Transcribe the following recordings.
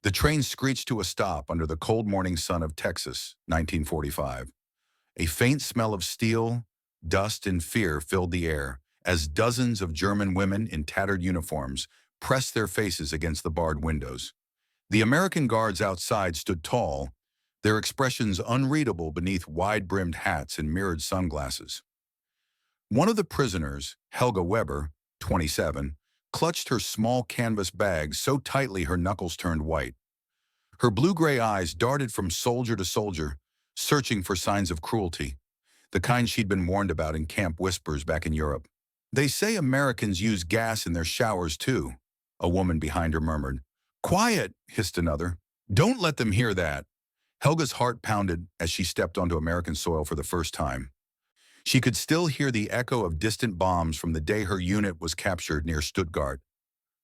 The train screeched to a stop under the cold morning sun of Texas, 1945. A faint smell of steel, dust, and fear filled the air as dozens of German women in tattered uniforms pressed their faces against the barred windows. The American guards outside stood tall, their expressions unreadable beneath wide-brimmed hats and mirrored sunglasses. One of the prisoners, Helga Weber, 27, clutched her small canvas bag so tightly her knuckles turned white. Her blue-gray eyes darted from soldier to soldier, searching for signs of cruelty, the kind she'd been warned about in camp whispers back in Europe. "They say Americans use gas in their showers too," a woman behind her murmured. "Quiet," hissed another. "Don't let them hear that." Helga's heart pounded as she stepped onto American soil for the first time. She could still hear the echo of distant bombs from the day her unit was captured near Stuttgart.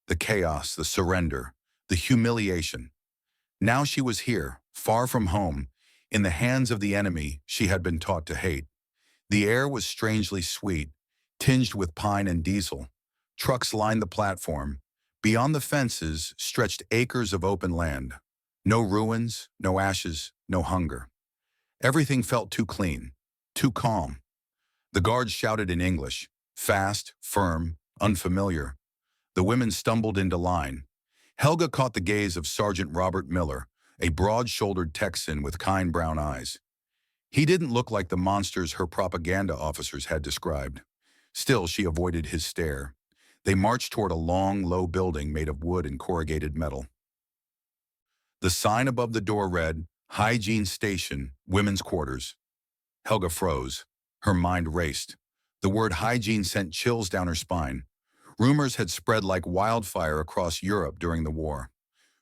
The chaos, the surrender, the humiliation. Now she was here, far from home, in the hands of the enemy she had been taught to hate. The air was strangely sweet, tinged with pine and diesel. Trucks lined the platform. Beyond the fences stretched acres of open land. No ruins, no ashes, no hunger. Everything felt too clean, too calm. The guards shouted in English, fast, firm, unfamiliar. The women stumbled into line. Helga caught the gaze of Sergeant Robert Miller, a broad-shouldered Texan with kind brown eyes. He didn't look like the monsters her propaganda officers had described. Still, she avoided his stare. They marched toward a long, low building made of wood and corrugated metal. The sign above the door read, "Hygiene Station, Women's Quarters." Helga froze. Her mind raced. The word hygiene sent chills down her spine. Rumors had spread like wildfire across Europe during the war.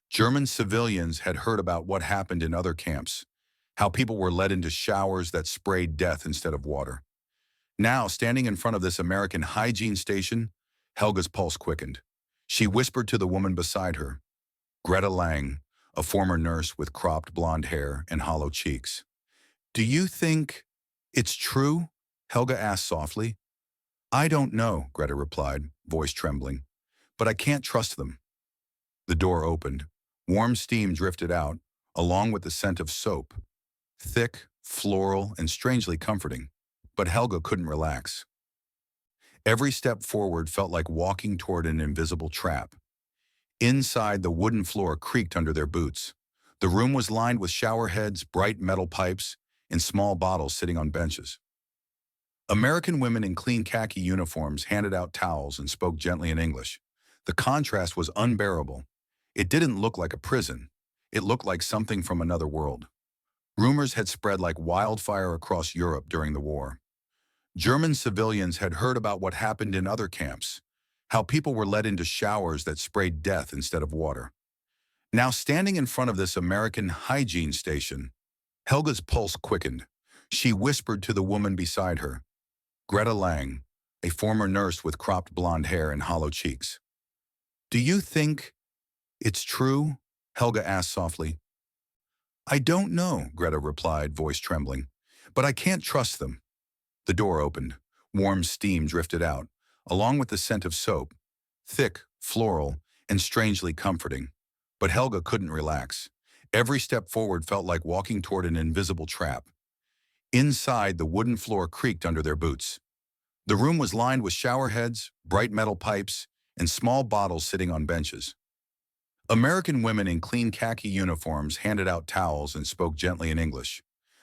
German civilians had heard about what happened in other camps, how people were led into showers that sprayed death instead of water. Now, standing in front of this American hygiene station, Helga's pulse quickened. She whispered to the woman beside her, Greta Lang, a former nurse with cropped blonde hair and hollow cheeks. "Do you think it's true?" Helga asked softly. "I don't know," Greta replied, voice trembling. "But I can't trust them." The door opened. Warm steam drifted out, along with the scent of soap. Thick, floral, and strangely comforting. But Helga couldn't relax. Every step forward felt like walking toward an invisible trap. Inside, the wooden floor creaked under their boots. The room was lined with showerheads, bright metal pipes, and small bottles sitting on benches. American women in clean khaki uniforms handed out towels and spoke gently in English. The contrast was unbearable. It didn't look like a prison. It looked like something from another world. Rumors had spread like wildfire across Europe during the war. German civilians had heard about what happened in other camps, how people were led into showers that sprayed death instead of water. Now, standing in front of this American hygiene station, Helga's pulse quickened. She whispered to the woman beside her, Greta Lang, a former nurse with cropped blonde hair and hollow cheeks. "Do you think it's true?" Helga asked softly. "I don't know," Greta replied, voice trembling. "But I can't trust them." The door opened. Warm steam drifted out, along with the scent of soap, thick, floral, and strangely comforting. But Helga couldn't relax. Every step forward felt like walking toward an invisible trap. Inside, the wooden floor creaked under their boots. The room was lined with showerheads, bright metal pipes, and small bottles sitting on benches. American women in clean khaki uniforms handed out towels and spoke gently in English.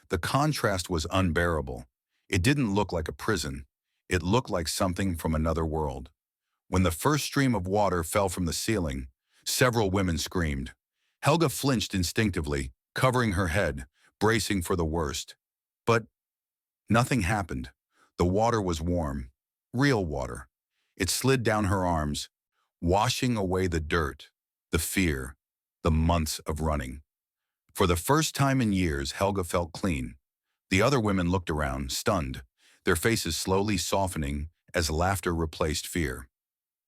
The contrast was unbearable. It didn't look like a prison. It looked like something from another world. When the first stream of water fell from the ceiling, several women screamed. Helga flinched instinctively, covering her head, bracing for the worst. But nothing happened. The water was warm, real water. It slid down her arms, washing away the dirt, the fear, the months of running. For the first time in years, Helga felt clean. The other women looked around, stunned, their faces slowly softening as laughter replaced fear.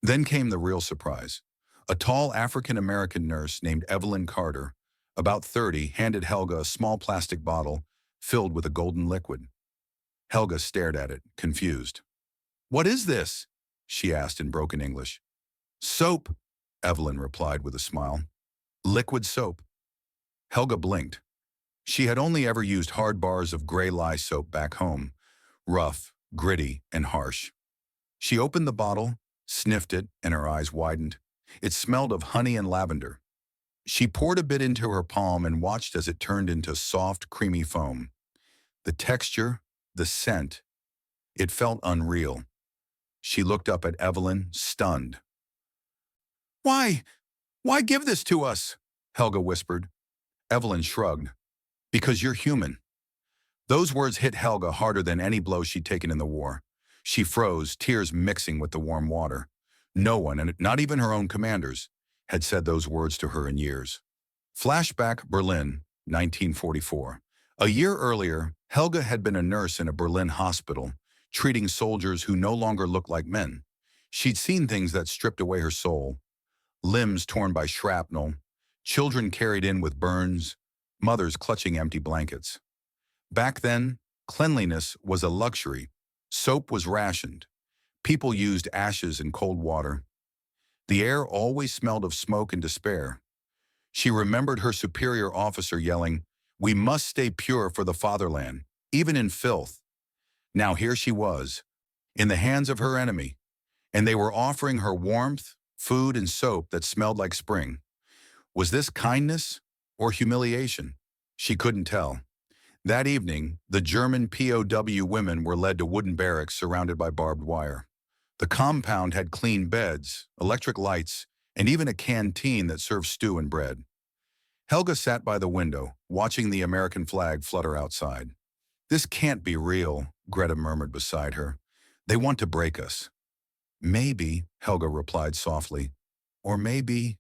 Then came the real surprise. A tall African-American nurse named Evelyn Carter, about 30, handed Helga a small plastic bottle filled with a golden liquid. Helga stared at it, confused. "What is this?" she asked in broken English. "Soap," Evelyn replied with a smile. Liquid soap. Helga blinked. She had only ever used hard bars of gray lye soap back home, rough, gritty, and harsh. She opened the bottle, sniffed it, and her eyes widened. It smelled of honey and lavender. She poured a bit into her palm and watched as it turned into soft, creamy foam. The texture, the scent, it felt unreal. She looked up at Evelyn, stunned. "Why? Why give this to us?" Helga whispered. Evelyn shrugged. "Because you're human." Those words hit Helga harder than any blow she'd taken in the war. She froze, tears mixing with the warm water. No one, and not even her own commanders, had said those words to her in years. Flashback Berlin, 1944. A year earlier, Helga had been a nurse in a Berlin hospital, treating soldiers who no longer looked like men. She'd seen things that stripped away her soul. Limbs torn by shrapnel, children carried in with burns, mothers clutching empty blankets. Back then, cleanliness was a luxury. Soap was rationed. People used ashes and cold water. The air always smelled of smoke and despair. She remembered her superior officer yelling, "We must stay pure for the fatherland, even in filth." Now here she was, in the hands of her enemy, and they were offering her warmth, food, and soap that smelled like spring. Was this kindness or humiliation? She couldn't tell. That evening, the German POW women were led to wooden barracks surrounded by barbed wire. The compound had clean beds, electric lights, and even a canteen that served stew and bread. Helga sat by the window, watching the American flag flutter outside. "This can't be real," Greta murmured beside her. "They want to break us." "Maybe," Helga replied softly, "or maybe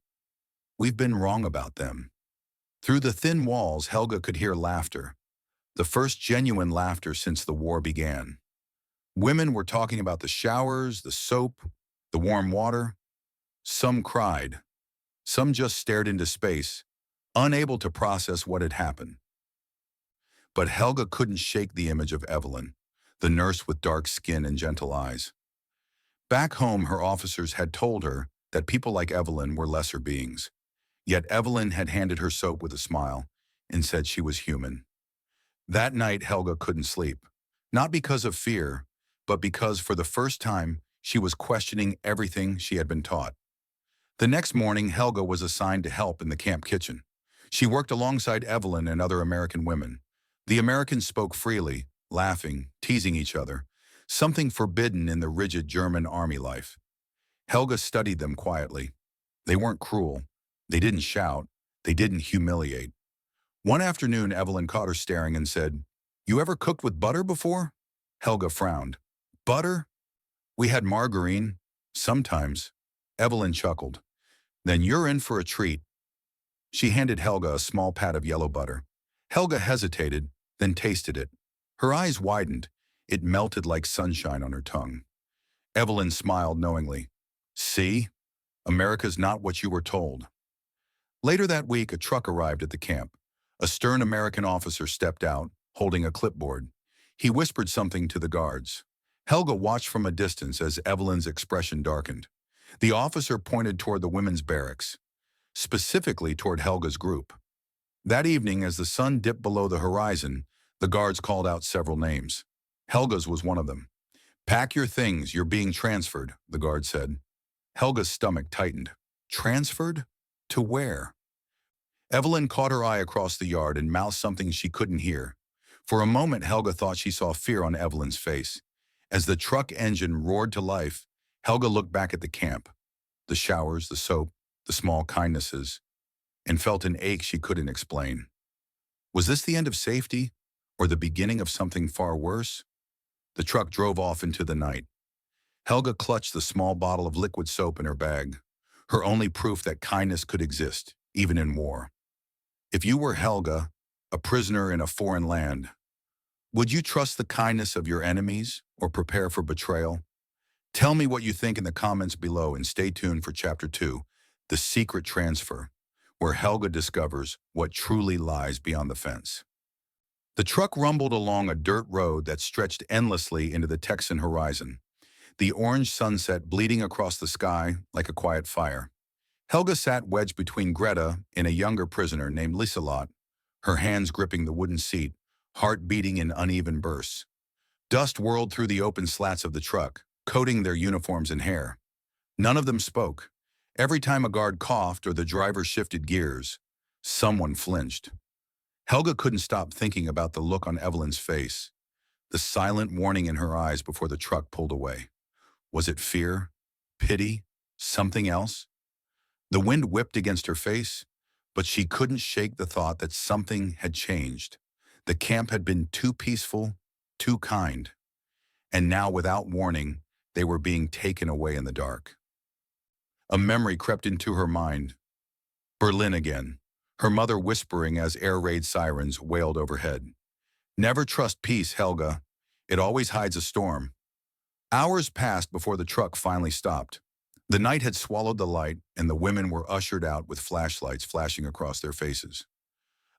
we've been wrong about them." Through the thin walls, Helga could hear laughter. The first genuine laughter since the war began. Women were talking about the showers, the soap, the warm water. Some cried. Some just stared into space, unable to process what had happened. But Helga couldn't shake the image of Evelyn, the nurse with dark skin and gentle eyes. Back home, her officers had told her that people like Evelyn were lesser beings. Yet Evelyn had handed her soap with a smile and said she was human. That night, Helga couldn't sleep, not because of fear, but because for the first time, she was questioning everything she had been taught. The next morning, Helga was assigned to help in the camp kitchen. She worked alongside Evelyn and other American women. The Americans spoke freely, laughing, teasing each other, something forbidden in the rigid German army life. Helga studied them quietly. They weren't cruel. They didn't shout. They didn't humiliate. One afternoon, Evelyn caught her staring and said, "You ever cooked with butter before?" Helga frowned. "Butter? We had margarine. Sometimes." Evelyn chuckled. "Then you're in for a treat." She handed Helga a small pat of yellow butter. Helga hesitated, then tasted it. Her eyes widened. It melted like sunshine on her tongue. Evelyn smiled knowingly. "See? America's not what you were told." Later that week, a truck arrived at the camp. A stern American officer stepped out, holding a clipboard. He whispered something to the guards. Helga watched from a distance as Evelyn's expression darkened. The officer pointed toward the women's barracks, specifically toward Helga's group. That evening, as the sun dipped below the horizon, the guards called out several names. Helga's was one of them. "Pack your things, you're being transferred," the guard said. Helga's stomach tightened. Transferred? To where? Evelyn caught her eye across the yard and mouthed something she couldn't hear. For a moment, Helga thought she saw fear on Evelyn's face. As the truck engine roared to life, Helga looked back at the camp, the showers, the soap, the small kindnesses, and felt an ache she couldn't explain. Was this the end of safety, or the beginning of something far worse? The truck drove off into the night. Helga clutched the small bottle of liquid soap in her bag, her only proof that kindness could exist, even in war. If you were Helga, a prisoner in a foreign land, would you trust the kindness of your enemies or prepare for betrayal? Tell me what you think in the comments below and stay tuned for Chapter 2, The Secret Transfer, where Helga discovers what truly lies beyond the fence. The truck rumbled along a dirt road that stretched endlessly into the Texan horizon, the orange sunset bleeding across the sky like a quiet fire. Helga sat wedged between Greta and a younger prisoner named Liselot, her hands gripping the wooden seat, heart beating in uneven bursts. Dust whirled through the open slats of the truck, coating their uniforms and hair. None of them spoke. Every time a guard coughed or the driver shifted gears, someone flinched. Helga couldn't stop thinking about the look on Evelyn's face, the silent warning in her eyes before the truck pulled away. Was it fear? Pity? Something else? The wind whipped against her face, but she couldn't shake the thought that something had changed. The camp had been too peaceful, too kind, and now, without warning, they were being taken away in the dark. A memory crept into her mind. Berlin again, her mother whispering as air raid sirens wailed overhead. Never trust peace, Helga. It always hides a storm. Hours passed before the truck finally stopped. The night had swallowed the light, and the women were ushered out with flashlights flashing across their faces.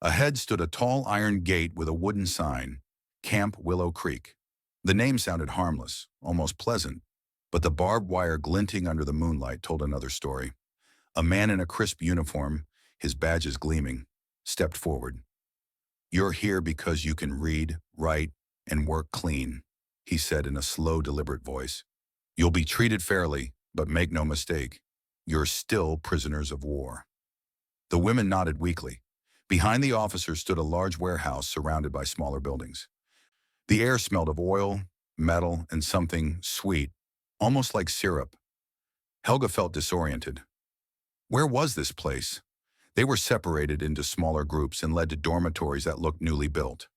Ahead stood a tall iron gate with a wooden sign, Camp Willow Creek. The name sounded harmless, almost pleasant, but the barbed wire glinting under the moonlight told another story. A man in a crisp uniform, his badges gleaming, stepped forward. "You're here because you can read, write, and work clean," he said in a slow, deliberate voice. "You'll be treated fairly, but make no mistake, you're still prisoners of war." The women nodded weakly. Behind the officers stood a large warehouse surrounded by smaller buildings. The air smelled of oil, metal, and something sweet, almost like syrup. Helga felt disoriented. Where was this place? They were separated into smaller groups and led to dormitories that looked newly built.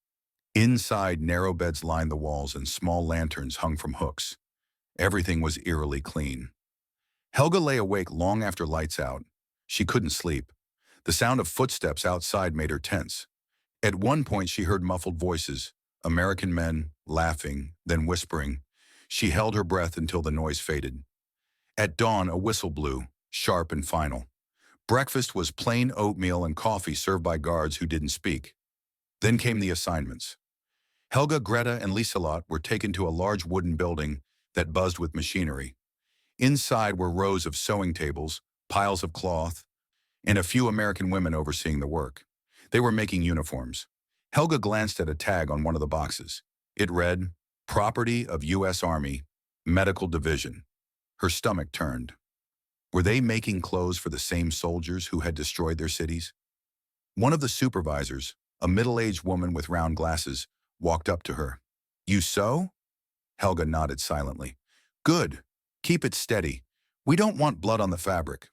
Inside, narrow beds lined the walls and small lanterns hung from hooks. Everything was eerily clean. Helga lay awake long after lights out. She couldn't sleep. The sound of footsteps outside made her tense. At one point she heard muffled voices, American men, laughing, then whispering. She held her breath until the noise faded. At dawn, a whistle blew, sharp and final. Breakfast was plain oatmeal and coffee served by guards who didn't speak. Then came the assignments. Helga, Greta, and Liselot were taken to a large wooden building that buzzed with machinery. Inside were rows of sewing tables, piles of cloth, and a few American women overseeing the work. They were making uniforms. Helga glanced at a tag on one of the boxes. It read, "Property of U.S. Army, Medical Division." Her stomach turned. Were they making clothes for the same soldiers who had destroyed their cities? One of the supervisors, a middle-aged woman with round glasses, walked up to her. "You sew?" Helga nodded silently. "Good. Keep it steady. We don't want blood on the fabric."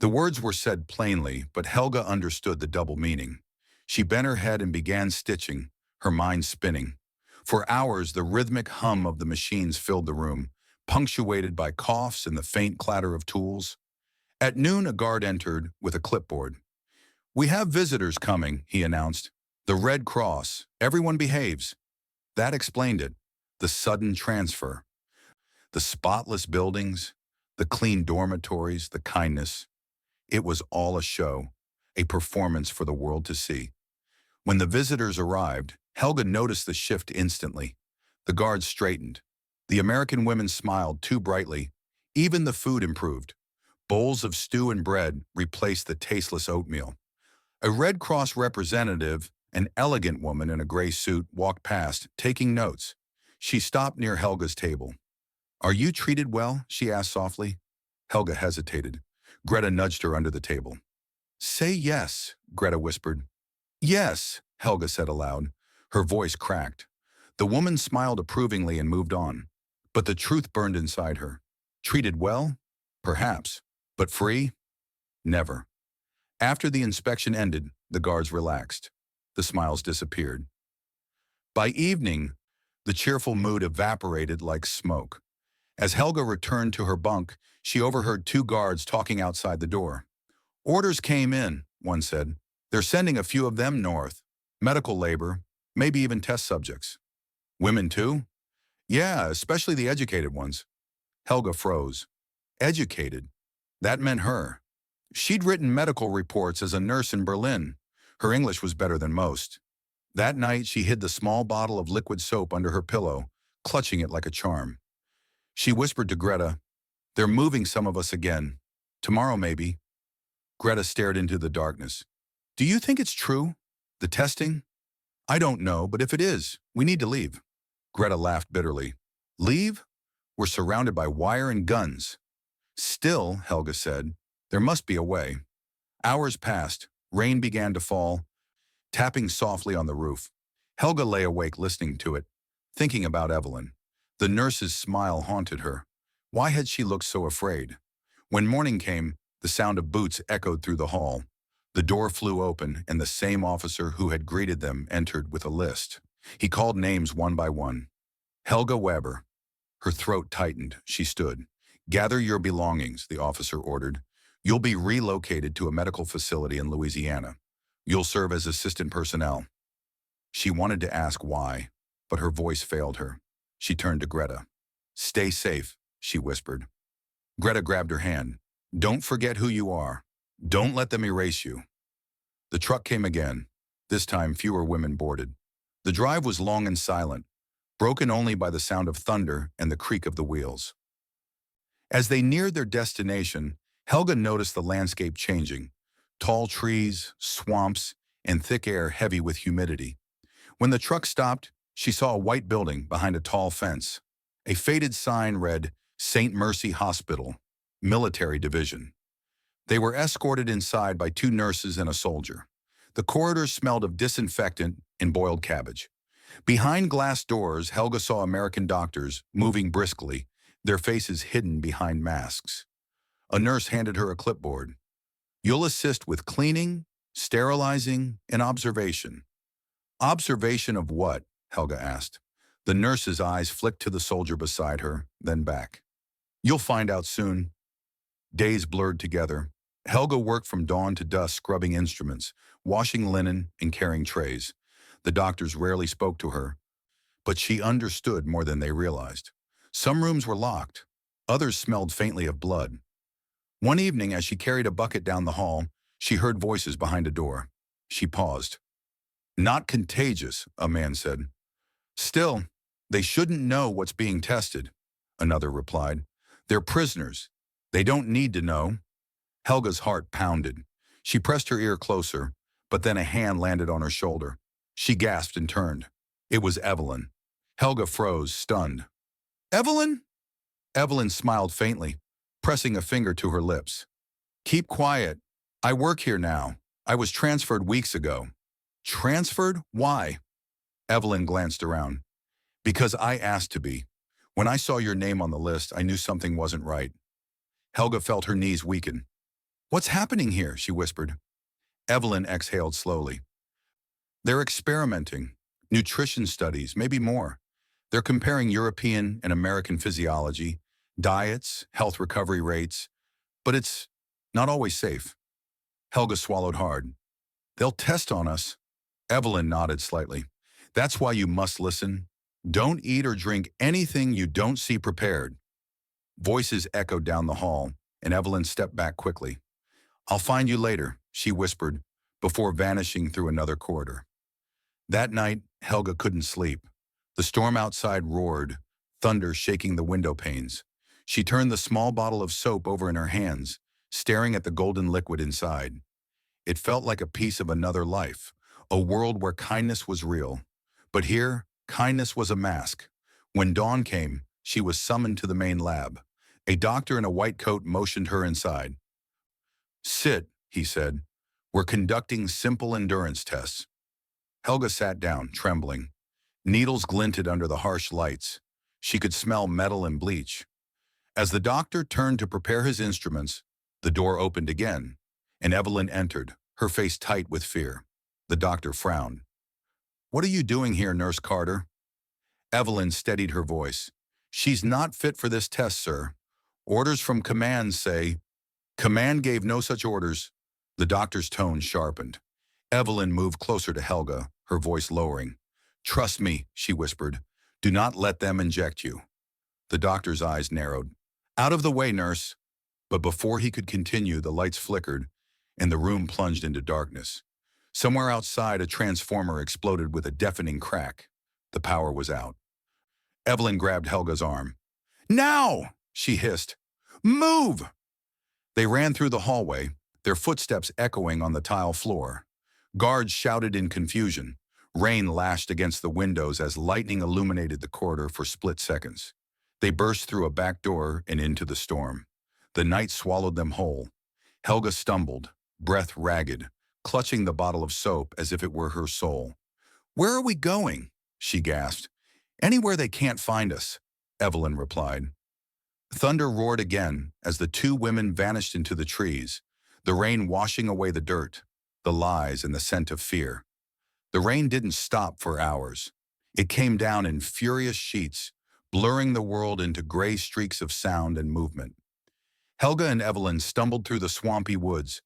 The words were said plainly, but Helga understood the double meaning. She bent her head and began stitching, her mind spinning. For hours, the rhythmic hum of the machines filled the room, punctuated by coughs and the faint clatter of tools. At noon, a guard entered with a clipboard. "We have visitors coming," he announced. "The Red Cross. Everyone behaves." That explained it. The sudden transfer. The spotless buildings, the clean dormitories, the kindness. It was all a show, a performance for the world to see. When the visitors arrived, Helga noticed the shift instantly. The guards straightened. The American women smiled too brightly. Even the food improved. Bowls of stew and bread replaced the tasteless oatmeal. A Red Cross representative, an elegant woman in a gray suit, walked past, taking notes. She stopped near Helga's table. "Are you treated well?" she asked softly. Helga hesitated. Greta nudged her under the table. "Say yes," Greta whispered. "Yes," Helga said aloud. Her voice cracked. The woman smiled approvingly and moved on. But the truth burned inside her. Treated well? Perhaps. But free? Never. After the inspection ended, the guards relaxed. The smiles disappeared. By evening, the cheerful mood evaporated like smoke. As Helga returned to her bunk, she overheard two guards talking outside the door. "Orders came in," one said. "They're sending a few of them north. Medical labor, maybe even test subjects." "Women too?" "Yeah, especially the educated ones." Helga froze. Educated? That meant her. She'd written medical reports as a nurse in Berlin. Her English was better than most. That night, she hid the small bottle of liquid soap under her pillow, clutching it like a charm. She whispered to Greta, "They're moving some of us again. Tomorrow, maybe. Greta stared into the darkness. Do you think it's true? The testing? I don't know, but if it is, we need to leave. Greta laughed bitterly. Leave? We're surrounded by wire and guns. Still, Helga said, there must be a way. Hours passed. Rain began to fall, tapping softly on the roof. Helga lay awake listening to it, thinking about Evelyn. The nurse's smile haunted her. Why had she looked so afraid? When morning came, the sound of boots echoed through the hall. The door flew open, and the same officer who had greeted them entered with a list. He called names one by one. Helga Weber. Her throat tightened. She stood. Gather your belongings, the officer ordered. You'll be relocated to a medical facility in Louisiana. You'll serve as assistant personnel. She wanted to ask why, but her voice failed her. She turned to Greta. Stay safe, she whispered. Greta grabbed her hand. Don't forget who you are. Don't let them erase you. The truck came again. This time, fewer women boarded. The drive was long and silent, broken only by the sound of thunder and the creak of the wheels. As they neared their destination, Helga noticed the landscape changing. Tall trees, swamps, and thick air heavy with humidity. When the truck stopped, she saw a white building behind a tall fence. A faded sign read, St. Mercy Hospital, Military Division. They were escorted inside by 2 nurses and a soldier. The corridor smelled of disinfectant and boiled cabbage. Behind glass doors, Helga saw American doctors moving briskly, their faces hidden behind masks. A nurse handed her a clipboard. You'll assist with cleaning, sterilizing, and observation. Observation of what? Helga asked. The nurse's eyes flicked to the soldier beside her, then back. You'll find out soon. Days blurred together. Helga worked from dawn to dusk scrubbing instruments, washing linen, and carrying trays. The doctors rarely spoke to her, but she understood more than they realized. Some rooms were locked. Others smelled faintly of blood. One evening, as she carried a bucket down the hall, she heard voices behind a door. She paused. Not contagious, a man said. Still, they shouldn't know what's being tested, another replied. They're prisoners. They don't need to know. Helga's heart pounded. She pressed her ear closer, but then a hand landed on her shoulder. She gasped and turned. It was Evelyn. Helga froze, stunned. Evelyn? Evelyn smiled faintly, pressing a finger to her lips. Keep quiet. I work here now. I was transferred weeks ago. Transferred? Why? Evelyn glanced around. Because I asked to be. When I saw your name on the list, I knew something wasn't right. Helga felt her knees weaken. What's happening here? She whispered. Evelyn exhaled slowly. They're experimenting. Nutrition studies, maybe more. They're comparing European and American physiology, diets, health recovery rates, but it's not always safe. Helga swallowed hard. They'll test on us. Evelyn nodded slightly. That's why you must listen. Don't eat or drink anything you don't see prepared. Voices echoed down the hall, and Evelyn stepped back quickly. I'll find you later, she whispered, before vanishing through another corridor. That night, Helga couldn't sleep. The storm outside roared, thunder shaking the window panes. She turned the small bottle of soap over in her hands, staring at the golden liquid inside. It felt like a piece of another life, a world where kindness was real. But here, kindness was a mask. When dawn came, she was summoned to the main lab. A doctor in a white coat motioned her inside. Sit, he said. We're conducting simple endurance tests. Helga sat down, trembling. Needles glinted under the harsh lights. She could smell metal and bleach. As the doctor turned to prepare his instruments, the door opened again, and Evelyn entered, her face tight with fear. The doctor frowned. What are you doing here, Nurse Carter? Evelyn steadied her voice. She's not fit for this test, sir. Orders from command say... Command gave no such orders. The doctor's tone sharpened. Evelyn moved closer to Helga, her voice lowering. Trust me, she whispered. Do not let them inject you. The doctor's eyes narrowed. Out of the way, nurse. But before he could continue, the lights flickered, and the room plunged into darkness. Somewhere outside, a transformer exploded with a deafening crack. The power was out. Evelyn grabbed Helga's arm. Now! She hissed. Move! They ran through the hallway, their footsteps echoing on the tile floor. Guards shouted in confusion. Rain lashed against the windows as lightning illuminated the corridor for split seconds. They burst through a back door and into the storm. The night swallowed them whole. Helga stumbled, breath ragged, clutching the bottle of soap as if it were her soul. "Where are we going?" she gasped. "Anywhere they can't find us," Evelyn replied. Thunder roared again as the two women vanished into the trees, the rain washing away the dirt, the lies, and the scent of fear. The rain didn't stop for hours. It came down in furious sheets, blurring the world into gray streaks of sound and movement. Helga and Evelyn stumbled through the swampy woods,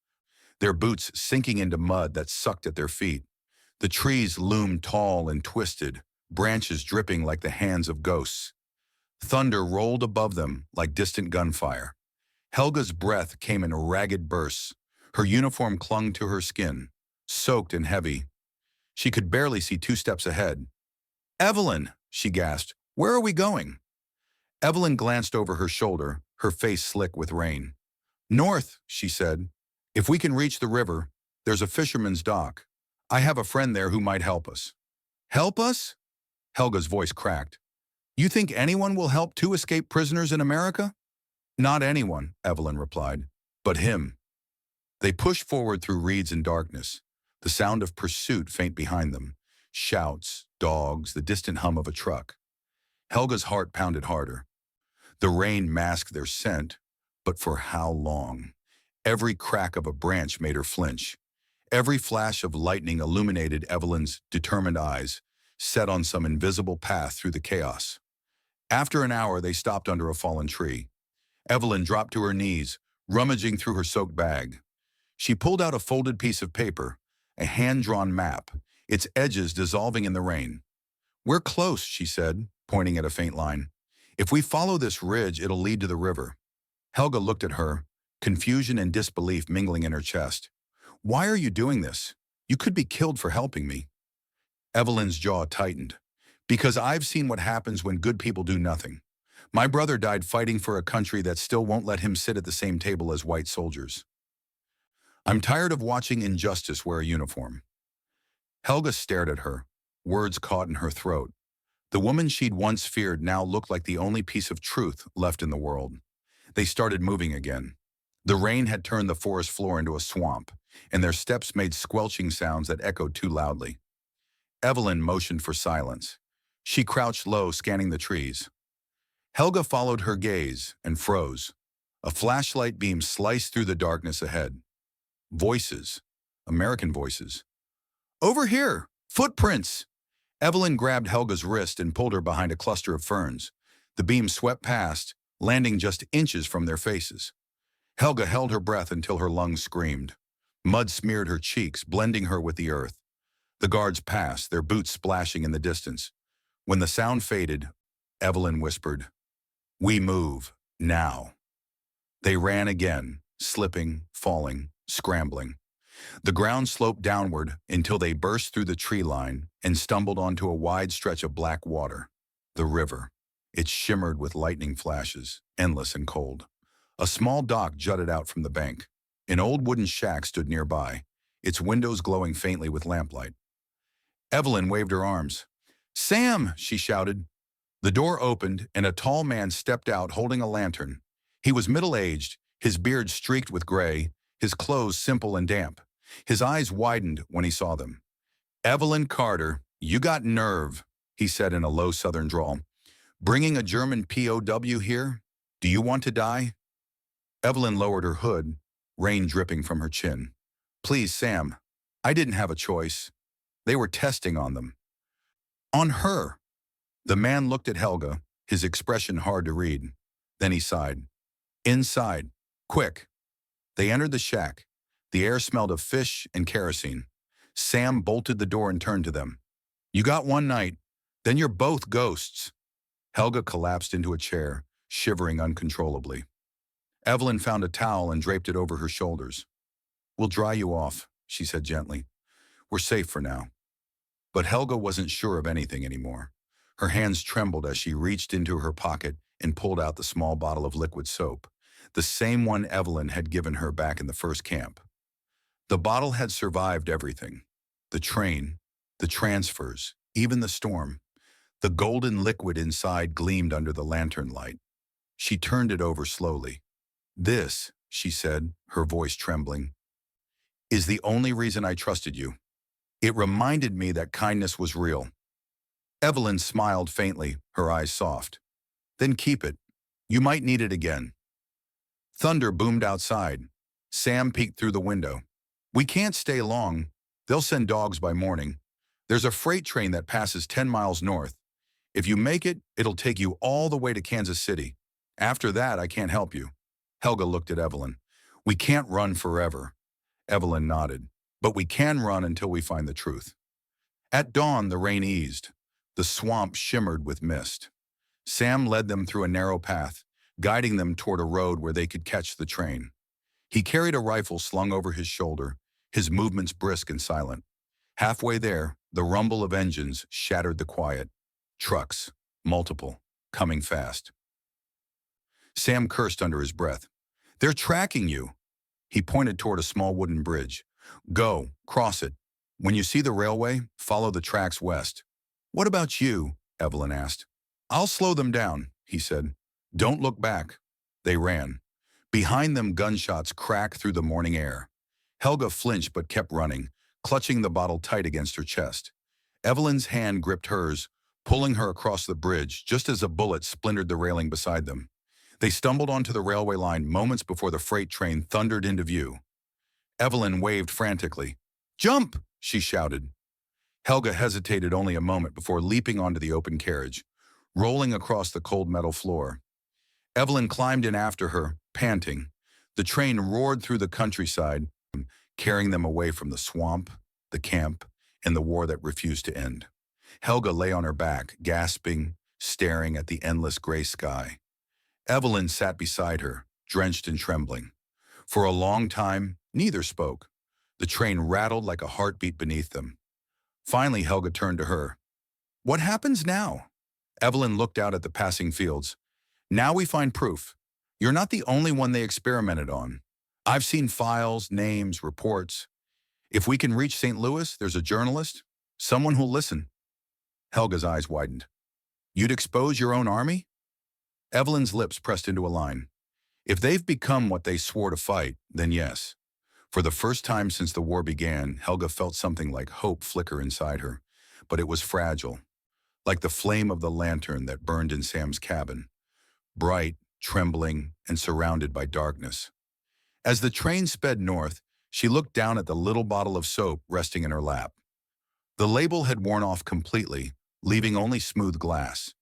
their boots sinking into mud that sucked at their feet. The trees loomed tall and twisted, branches dripping like the hands of ghosts. Thunder rolled above them like distant gunfire. Helga's breath came in ragged bursts. Her uniform clung to her skin, soaked and heavy. She could barely see 2 steps ahead. "Evelyn," she gasped, "where are we going?" Evelyn glanced over her shoulder, her face slick with rain. "North," she said. "If we can reach the river, there's a fisherman's dock. I have a friend there who might help us." "Help us?" Helga's voice cracked. "You think anyone will help 2 escaped prisoners in America?" "Not anyone," Evelyn replied, "but him." They pushed forward through reeds and darkness, the sound of pursuit faint behind them, shouts, dogs, the distant hum of a truck. Helga's heart pounded harder. The rain masked their scent, but for how long? Every crack of a branch made her flinch. Every flash of lightning illuminated Evelyn's determined eyes, set on some invisible path through the chaos. After an hour, they stopped under a fallen tree. Evelyn dropped to her knees, rummaging through her soaked bag. She pulled out a folded piece of paper, a hand-drawn map, its edges dissolving in the rain. "We're close," she said, pointing at a faint line. "If we follow this ridge, it'll lead to the river." Helga looked at her, confusion and disbelief mingling in her chest. "Why are you doing this? You could be killed for helping me." Evelyn's jaw tightened. "Because I've seen what happens when good people do nothing. My brother died fighting for a country that still won't let him sit at the same table as white soldiers. I'm tired of watching injustice wear a uniform." Helga stared at her, words caught in her throat. The woman she'd once feared now looked like the only piece of truth left in the world. They started moving again. The rain had turned the forest floor into a swamp, and their steps made squelching sounds that echoed too loudly. Evelyn motioned for silence. She crouched low, scanning the trees. Helga followed her gaze and froze. A flashlight beam sliced through the darkness ahead. Voices. American voices. "Over here! Footprints!" Evelyn grabbed Helga's wrist and pulled her behind a cluster of ferns. The beam swept past, landing just inches from their faces. Helga held her breath until her lungs screamed. Mud smeared her cheeks, blending her with the earth. The guards passed, their boots splashing in the distance. When the sound faded, Evelyn whispered, "We move, now." They ran again, slipping, falling, scrambling. The ground sloped downward until they burst through the tree line and stumbled onto a wide stretch of black water. The river. It shimmered with lightning flashes, endless and cold. A small dock jutted out from the bank. An old wooden shack stood nearby, its windows glowing faintly with lamplight. Evelyn waved her arms. "Sam!" she shouted. The door opened, and a tall man stepped out holding a lantern. He was middle-aged, his beard streaked with gray, his clothes simple and damp. His eyes widened when he saw them. "Evelyn Carter, you got nerve," he said in a low southern drawl. "Bringing a German POW here? Do you want to die?" Evelyn lowered her hood, rain dripping from her chin. "Please, Sam, I didn't have a choice. They were testing on them." "On her." The man looked at Helga, his expression hard to read. Then he sighed. "Inside. Quick." They entered the shack. The air smelled of fish and kerosene. Sam bolted the door and turned to them. "You got one night, then you're both ghosts." Helga collapsed into a chair, shivering uncontrollably. Evelyn found a towel and draped it over her shoulders. "We'll dry you off," she said gently. "We're safe for now." But Helga wasn't sure of anything anymore. Her hands trembled as she reached into her pocket and pulled out the small bottle of liquid soap. the same one Evelyn had given her back in the first camp. The bottle had survived everything. The train, the transfers, even the storm. The golden liquid inside gleamed under the lantern light. She turned it over slowly. "This," she said, her voice trembling, "is the only reason I trusted you. It reminded me that kindness was real." Evelyn smiled faintly, her eyes soft. "Then keep it. You might need it again." Thunder boomed outside. Sam peeked through the window. "We can't stay long. They'll send dogs by morning. There's a freight train that passes 10 miles north. If you make it, it'll take you all the way to Kansas City. After that, I can't help you." Helga looked at Evelyn. "We can't run forever." Evelyn nodded. "But we can run until we find the truth." At dawn, the rain eased. The swamp shimmered with mist. Sam led them through a narrow path, guiding them toward a road where they could catch the train. He carried a rifle slung over his shoulder, his movements brisk and silent. Halfway there, the rumble of engines shattered the quiet. Trucks, multiple, coming fast. Sam cursed under his breath. "They're tracking you." He pointed toward a small wooden bridge. "Go, cross it. When you see the railway, follow the tracks west." "What about you?" Evelyn asked. "I'll slow them down," he said. "Don't look back." They ran. Behind them, gunshots cracked through the morning air. Helga flinched but kept running, clutching the bottle tight against her chest. Evelyn's hand gripped hers, pulling her across the bridge just as a bullet splintered the railing beside them. They stumbled onto the railway line moments before the freight train thundered into view. Evelyn waved frantically. "Jump!" she shouted. Helga hesitated only a moment before leaping onto the open carriage, rolling across the cold metal floor. Evelyn climbed in after her, panting. The train roared through the countryside, carrying them away from the swamp, the camp, and the war that refused to end. Helga lay on her back, gasping, staring at the endless gray sky. Evelyn sat beside her, drenched and trembling. For a long time, neither spoke. The train rattled like a heartbeat beneath them. Finally, Helga turned to her. "What happens now?" Evelyn looked out at the passing fields. "Now we find proof. You're not the only one they experimented on. I've seen files, names, reports. If we can reach St. Louis, there's a journalist, someone who'll listen." Helga's eyes widened. "You'd expose your own army?" Evelyn's lips pressed into a line. "If they've become what they swore to fight, then yes." For the first time since the war began, Helga felt something like hope flicker inside her, but it was fragile, like the flame of the lantern that burned in Sam's cabin, bright, trembling, and surrounded by darkness. As the train sped north, she looked down at the little bottle of soap resting in her lap. The label had worn off completely, leaving only smooth glass.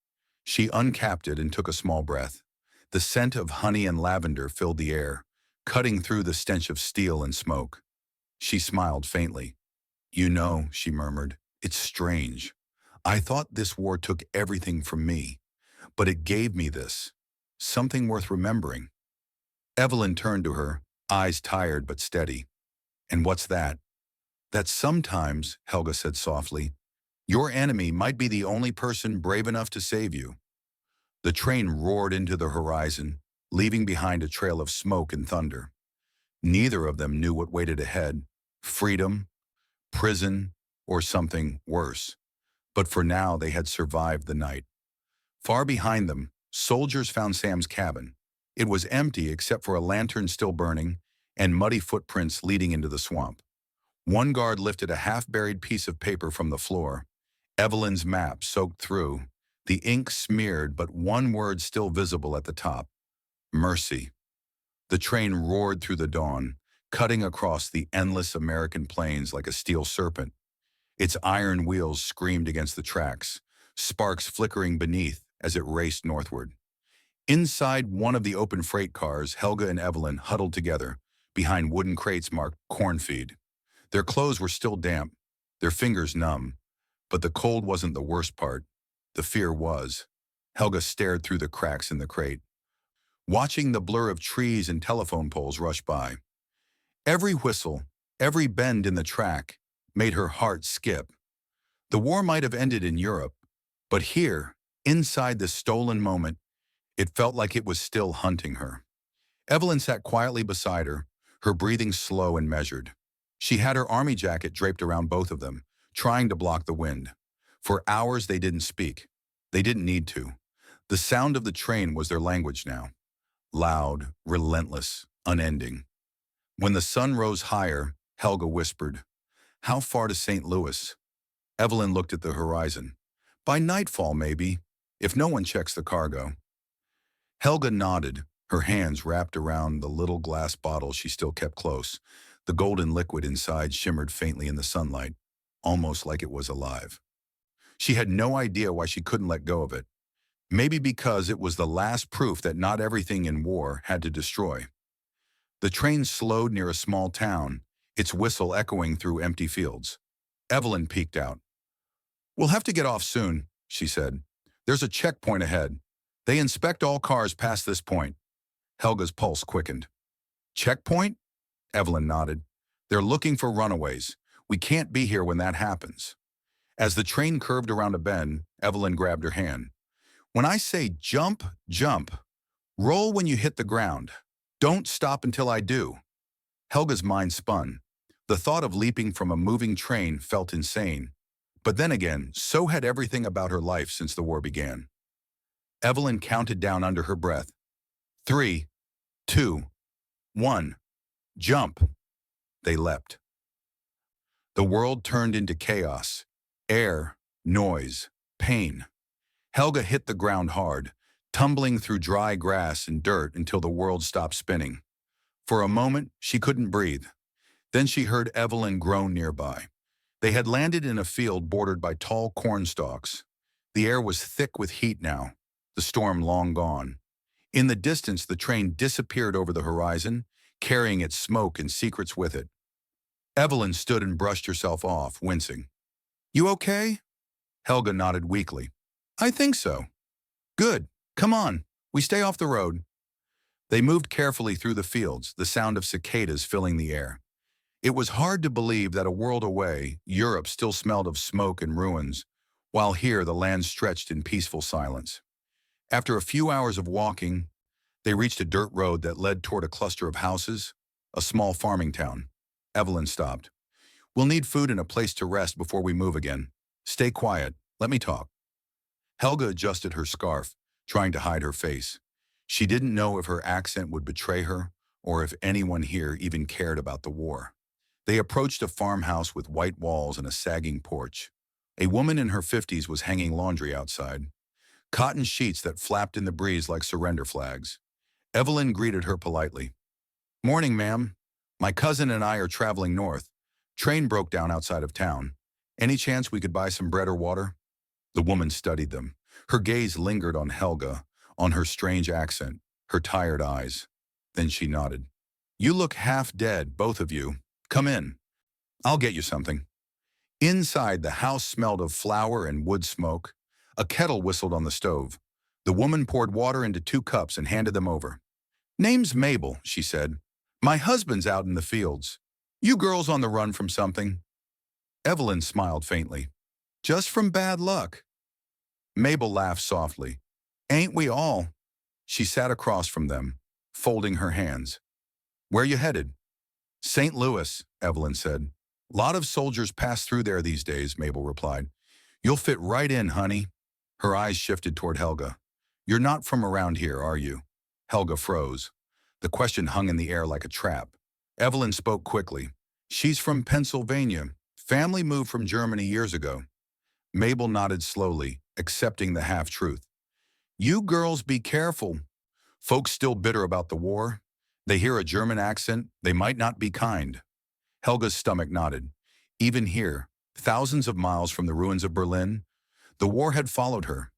She uncapped it and took a small breath. The scent of honey and lavender filled the air, cutting through the stench of steel and smoke. She smiled faintly. "You know," she murmured, "it's strange. I thought this war took everything from me, but it gave me this, something worth remembering." Evelyn turned to her, eyes tired but steady. "And what's that?" "That sometimes," Helga said softly, "your enemy might be the only person brave enough to save you." The train roared into the horizon, leaving behind a trail of smoke and thunder. Neither of them knew what waited ahead, freedom, prison, or something worse. But for now, they had survived the night. Far behind them, soldiers found Sam's cabin. It was empty except for a lantern still burning and muddy footprints leading into the swamp. One guard lifted a half-buried piece of paper from the floor. Evelyn's map soaked through, the ink smeared but one word still visible at the top. Mercy. The train roared through the dawn, cutting across the endless American plains like a steel serpent. Its iron wheels screamed against the tracks, sparks flickering beneath as it raced northward. Inside one of the open freight cars, Helga and Evelyn huddled together, behind wooden crates marked corn feed. Their clothes were still damp, their fingers numb, but the cold wasn't the worst part. The fear was. Helga stared through the cracks in the crate, watching the blur of trees and telephone poles rush by. Every whistle, every bend in the track, made her heart skip. The war might have ended in Europe, but here, inside the stolen moment, it felt like it was still hunting her. Evelyn sat quietly beside her, her breathing slow and measured. She had her army jacket draped around both of them, trying to block the wind. For hours they didn't speak. They didn't need to. The sound of the train was their language now. Loud, relentless, unending. When the sun rose higher, Helga whispered, "How far to St. Louis?" Evelyn looked at the horizon. "By nightfall, maybe, if no one checks the cargo." Helga nodded, her hands wrapped around the little glass bottle she still kept close. The golden liquid inside shimmered faintly in the sunlight, almost like it was alive. She had no idea why she couldn't let go of it. Maybe because it was the last proof that not everything in war had to destroy. The train slowed near a small town, its whistle echoing through empty fields. Evelyn peeked out. "We'll have to get off soon," she said. "There's a checkpoint ahead. They inspect all cars past this point." Helga's pulse quickened. "Checkpoint?" Evelyn nodded. "They're looking for runaways. We can't be here when that happens." As the train curved around a bend, Evelyn grabbed her hand. "When I say jump, jump. Roll when you hit the ground. Don't stop until I do." Helga's mind spun. The thought of leaping from a moving train felt insane. But then again, so had everything about her life since the war began. Evelyn counted down under her breath. 3, 2, 1. Jump. They leapt. The world turned into chaos. Air, noise, pain. Helga hit the ground hard, tumbling through dry grass and dirt until the world stopped spinning. For a moment, she couldn't breathe. Then she heard Evelyn groan nearby. They had landed in a field bordered by tall corn stalks. The air was thick with heat now, the storm long gone. In the distance, the train disappeared over the horizon, carrying its smoke and secrets with it. Evelyn stood and brushed herself off, wincing. "You okay?" Helga nodded weakly. "I think so." "Good. Come on. We stay off the road." They moved carefully through the fields, the sound of cicadas filling the air. It was hard to believe that a world away, Europe still smelled of smoke and ruins, while here the land stretched in peaceful silence. After a few hours of walking, they reached a dirt road that led toward a cluster of houses, a small farming town. Evelyn stopped. "We'll need food and a place to rest before we move again. Stay quiet. Let me talk." Helga adjusted her scarf, trying to hide her face. She didn't know if her accent would betray her or if anyone here even cared about the war. They approached a farmhouse with white walls and a sagging porch. A woman in her 50s was hanging laundry outside, cotton sheets that flapped in the breeze like surrender flags. Evelyn greeted her politely. "Morning, ma'am. My cousin and I are traveling north. Train broke down outside of town. Any chance we could buy some bread or water?" The woman studied them. Her gaze lingered on Helga, on her strange accent, her tired eyes. Then she nodded. "You look half dead, both of you. Come in. I'll get you something." Inside, the house smelled of flour and wood smoke. A kettle whistled on the stove. The woman poured water into 2 cups and handed them over. "Name's Mabel," she said. "My husband's out in the fields. You girls on the run from something?" Evelyn smiled faintly. "Just from bad luck." Mabel laughed softly. "Ain't we all?" She sat across from them, folding her hands. "Where you headed?" "St. Louis," Evelyn said. "Lot of soldiers pass through there these days," Mabel replied. "You'll fit right in, honey." Her eyes shifted toward Helga. "You're not from around here, are you?" Helga froze. The question hung in the air like a trap. Evelyn spoke quickly. "She's from Pennsylvania. Family moved from Germany years ago." Mabel nodded slowly, accepting the half-truth. "You girls be careful. Folks still bitter about the war. They hear a German accent, they might not be kind." Helga's stomach knotted. Even here, thousands of miles from the ruins of Berlin, the war had followed her.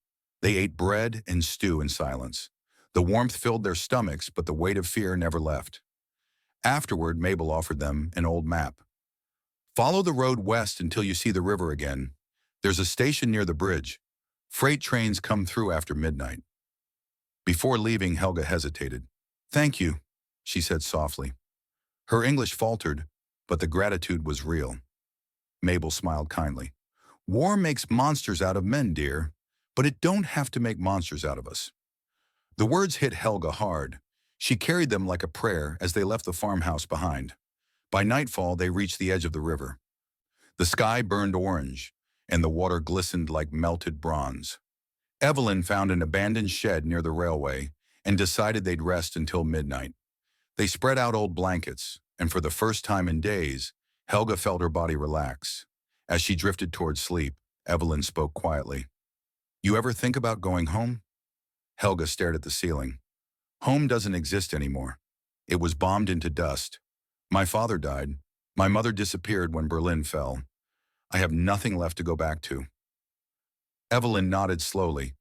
They ate bread and stew in silence. The warmth filled their stomachs, but the weight of fear never left. Afterward, Mabel offered them an old map. "Follow the road west until you see the river again. There's a station near the bridge. Freight trains come through after midnight." Before leaving, Helga hesitated. "Thank you," she said softly. Her English faltered, but the gratitude was real. Mabel smiled kindly. "War makes monsters out of men, dear, but it don't have to make monsters out of us." The words hit Helga hard. She carried them like a prayer as they left the farmhouse behind. By nightfall, they reached the edge of the river. The sky burned orange, and the water glistened like melted bronze. Evelyn found an abandoned shed near the railway and decided they'd rest until midnight. They spread out old blankets, and for the first time in days, Helga felt her body relax. As she drifted towards sleep, Evelyn spoke quietly. "You ever think about going home?" Helga stared at the ceiling. "Home doesn't exist anymore. It was bombed into dust. My father died. My mother disappeared when Berlin fell. I have nothing left to go back to." Evelyn nodded slowly.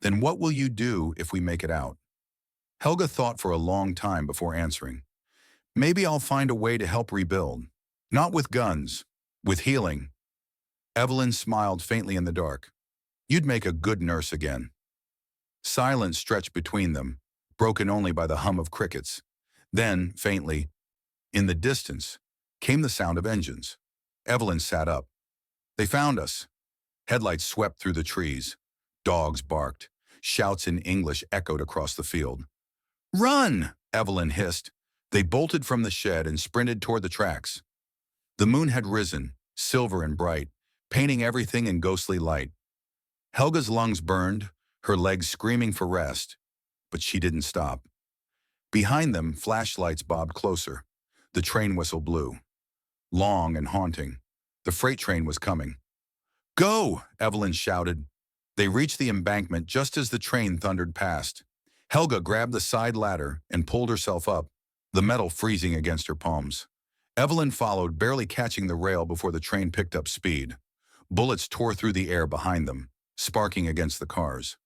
"Then what will you do if we make it out?" Helga thought for a long time before answering. "Maybe I'll find a way to help rebuild. Not with guns, with healing." Evelyn smiled faintly in the dark. "You'd make a good nurse again." Silence stretched between them, broken only by the hum of crickets. Then, faintly, in the distance, came the sound of engines. Evelyn sat up. "They found us." Headlights swept through the trees. Dogs barked. Shouts in English echoed across the field. "Run!" Evelyn hissed. They bolted from the shed and sprinted toward the tracks. The moon had risen, silver and bright, painting everything in ghostly light. Helga's lungs burned, her legs screaming for rest, but she didn't stop. Behind them, flashlights bobbed closer. The train whistle blew. Long and haunting. The freight train was coming. "Go!" Evelyn shouted. They reached the embankment just as the train thundered past. Helga grabbed the side ladder and pulled herself up, the metal freezing against her palms. Evelyn followed, barely catching the rail before the train picked up speed. Bullets tore through the air behind them, sparking against the cars.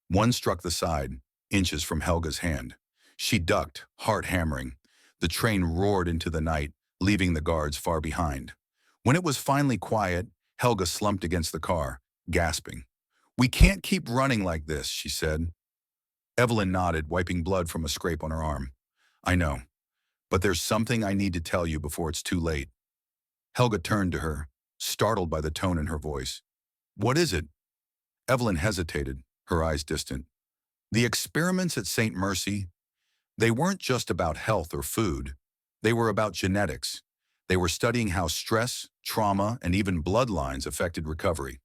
One struck the side, inches from Helga's hand. She ducked, heart hammering. The train roared into the night, leaving the guards far behind. When it was finally quiet, Helga slumped against the car, gasping. "We can't keep running like this," she said. Evelyn nodded, wiping blood from a scrape on her arm. "I know, but there's something I need to tell you before it's too late." Helga turned to her, startled by the tone in her voice. "What is it?" Evelyn hesitated, her eyes distant. "The experiments at St. Mercy, they weren't just about health or food. They were about genetics. They were studying how stress, trauma, and even bloodlines affected recovery.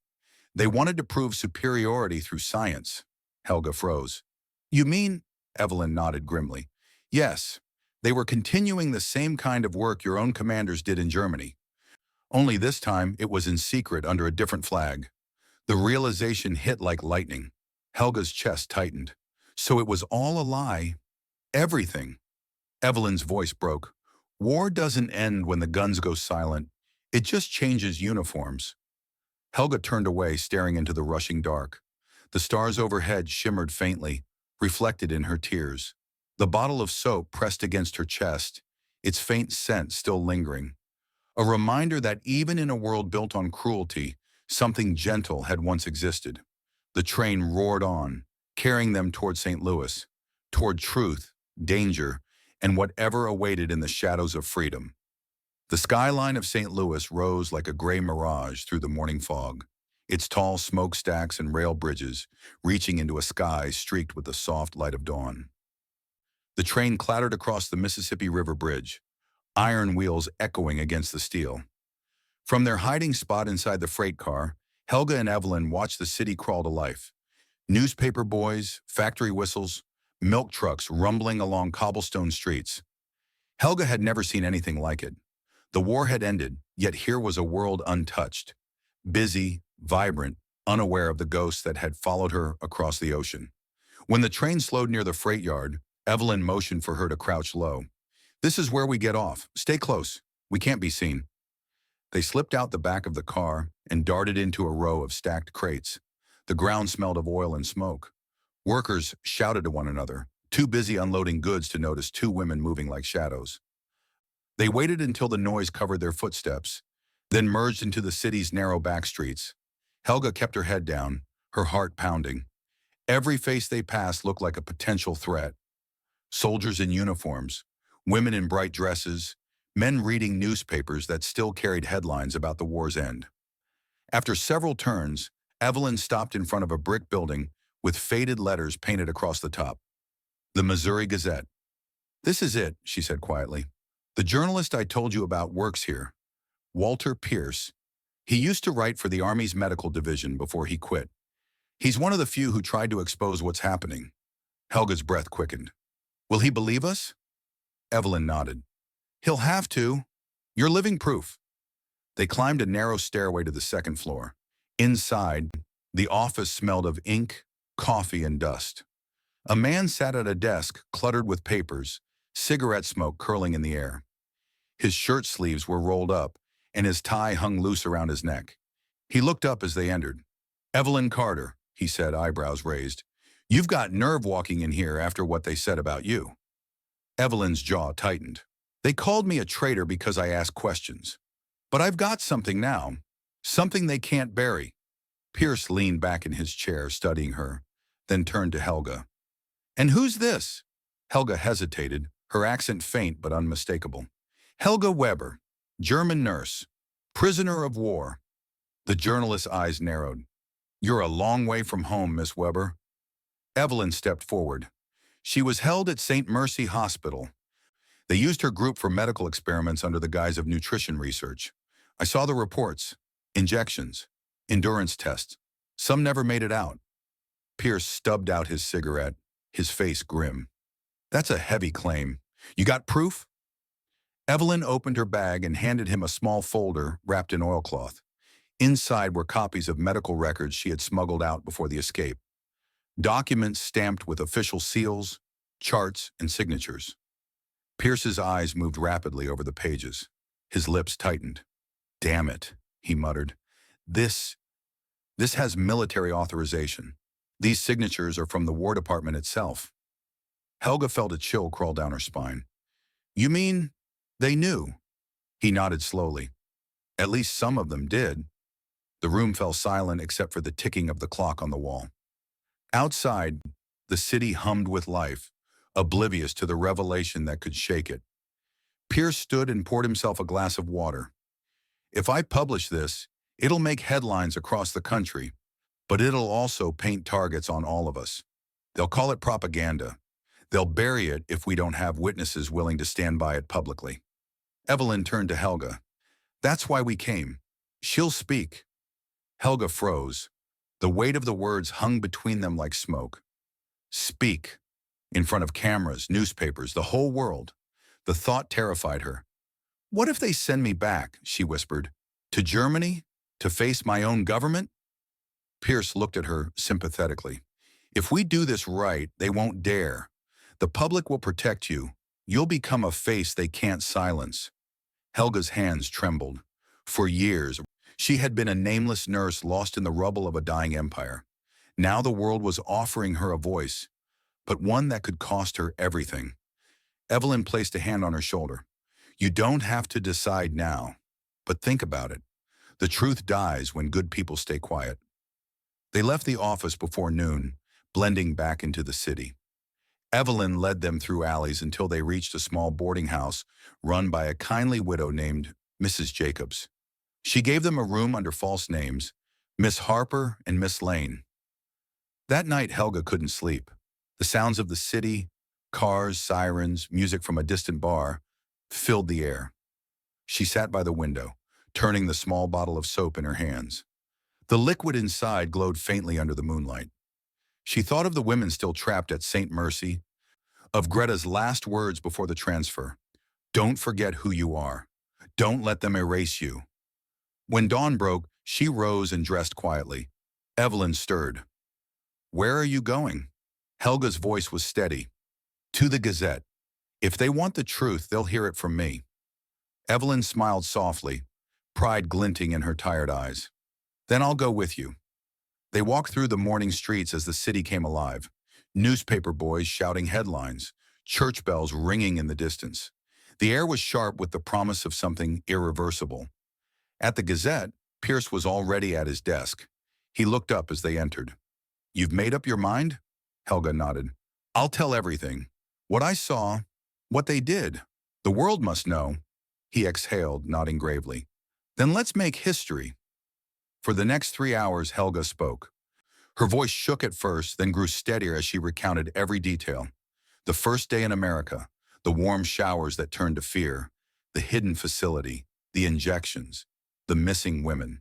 They wanted to prove superiority through science." Helga froze. "You mean?" Evelyn nodded grimly. "Yes, they were continuing the same kind of work your own commanders did in Germany. Only this time it was in secret under a different flag." The realization hit like lightning. Helga's chest tightened. So it was all a lie. Everything. Evelyn's voice broke. "War doesn't end when the guns go silent. It just changes uniforms." Helga turned away, staring into the rushing dark. The stars overhead shimmered faintly, reflected in her tears. The bottle of soap pressed against her chest, its faint scent still lingering. A reminder that even in a world built on cruelty, something gentle had once existed. The train roared on, carrying them toward St. Louis, toward truth, danger, and whatever awaited in the shadows of freedom. The skyline of St. Louis rose like a gray mirage through the morning fog, its tall smokestacks and rail bridges reaching into a sky streaked with the soft light of dawn. The train clattered across the Mississippi River Bridge, iron wheels echoing against the steel. From their hiding spot inside the freight car, Helga and Evelyn watched the city crawl to life. Newspaper boys, factory whistles, milk trucks rumbling along cobblestone streets. Helga had never seen anything like it. The war had ended, yet here was a world untouched. Busy, vibrant, unaware of the ghosts that had followed her across the ocean. When the train slowed near the freight yard, Evelyn motioned for her to crouch low. "This is where we get off. Stay close. We can't be seen." They slipped out the back of the car and darted into a row of stacked crates. The ground smelled of oil and smoke. Workers shouted to one another, too busy unloading goods to notice two women moving like shadows. They waited until the noise covered their footsteps, then merged into the city's narrow back streets. Helga kept her head down, her heart pounding. Every face they passed looked like a potential threat. Soldiers in uniforms, women in bright dresses, men reading newspapers that still carried headlines about the war's end. After several turns, Evelyn stopped in front of a brick building with faded letters painted across the top. The Missouri Gazette. "This is it," she said quietly. "The journalist I told you about works here. Walter Pierce. He used to write for the Army's medical division before he quit. He's one of the few who tried to expose what's happening." Helga's breath quickened. "Will he believe us?" Evelyn nodded. "He'll have to. You're living proof." They climbed a narrow stairway to the second floor. Inside, the office smelled of ink, coffee, and dust. A man sat at a desk cluttered with papers, cigarette smoke curling in the air. His shirt sleeves were rolled up, and his tie hung loose around his neck. He looked up as they entered. "Evelyn Carter," he said, eyebrows raised. "You've got nerve walking in here after what they said about you." Evelyn's jaw tightened. "They called me a traitor because I asked questions. But I've got something now. Something they can't bury." Pierce leaned back in his chair, studying her, then turned to Helga. "And who's this?" Helga hesitated, her accent faint but unmistakable. "Helga Weber, German nurse, prisoner of war." The journalist's eyes narrowed. "You're a long way from home, Miss Weber." Evelyn stepped forward. "She was held at St. Mercy Hospital. They used her group for medical experiments under the guise of nutrition research. I saw the reports. Injections, endurance tests. Some never made it out." Pierce stubbed out his cigarette, his face grim. "That's a heavy claim. You got proof?" Evelyn opened her bag and handed him a small folder wrapped in oilcloth. Inside were copies of medical records she had smuggled out before the escape. Documents stamped with official seals, charts, and signatures. Pierce's eyes moved rapidly over the pages. His lips tightened. "Damn it," he muttered. This has military authorization. These signatures are from the War Department itself." Helga felt a chill crawl down her spine. "You mean they knew?" He nodded slowly. "At least some of them did." The room fell silent except for the ticking of the clock on the wall. Outside, the city hummed with life, oblivious to the revelation that could shake it. Pierce stood and poured himself a glass of water. "If I publish this, it'll make headlines across the country, but it'll also paint targets on all of us. They'll call it propaganda. They'll bury it if we don't have witnesses willing to stand by it publicly." Evelyn turned to Helga. "That's why we came. She'll speak." Helga froze. The weight of the words hung between them like smoke. Speak. In front of cameras, newspapers, the whole world. The thought terrified her. "What if they send me back," she whispered, "to Germany, to face my own government?" Pierce looked at her sympathetically. "If we do this right, they won't dare. The public will protect you. You'll become a face they can't silence." Helga's hands trembled. For years, she had been a nameless nurse lost in the rubble of a dying empire. Now the world was offering her a voice, but one that could cost her everything. Evelyn placed a hand on her shoulder. "You don't have to decide now, but think about it. The truth dies when good people stay quiet." They left the office before noon, blending back into the city. Evelyn led them through alleys until they reached a small boarding house run by a kindly widow named Mrs. Jacobs. She gave them a room under false names, Miss Harper and Miss Lane. That night Helga couldn't sleep. The sounds of the city, cars, sirens, music from a distant bar, filled the air. She sat by the window, turning the small bottle of soap in her hands. The liquid inside glowed faintly under the moonlight. She thought of the women still trapped at St. Mercy, of Greta's last words before the transfer. "Don't forget who you are. Don't let them erase you." When dawn broke, she rose and dressed quietly. Evelyn stirred. "Where are you going?" Helga's voice was steady. "To the Gazette. If they want the truth, they'll hear it from me." Evelyn smiled softly, pride glinting in her tired eyes. "Then I'll go with you." They walked through the morning streets as the city came alive. Newspaper boys shouting headlines, church bells ringing in the distance. The air was sharp with the promise of something irreversible. At the Gazette, Pierce was already at his desk. He looked up as they entered. "You've made up your mind?" Helga nodded. "I'll tell everything. What I saw, what they did. The world must know." He exhaled, nodding gravely. "Then let's make history." For the next 3 hours, Helga spoke. Her voice shook at first, then grew steadier as she recounted every detail. The first day in America, the warm showers that turned to fear, the hidden facility, the injections, the missing women.